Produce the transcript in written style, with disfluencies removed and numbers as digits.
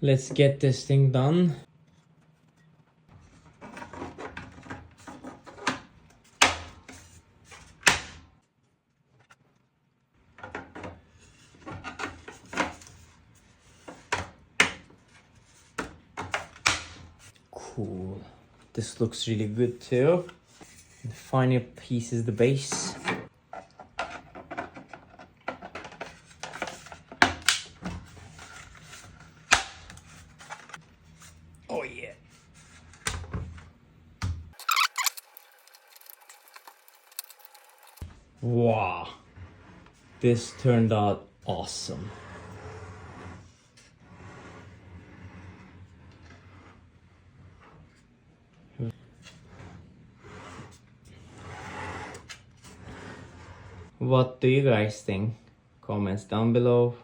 Let's get this thing done. Cool. This looks really good too. The final piece is the base. Oh yeah. Wow. This turned out awesome. What do you guys think? Comments down below.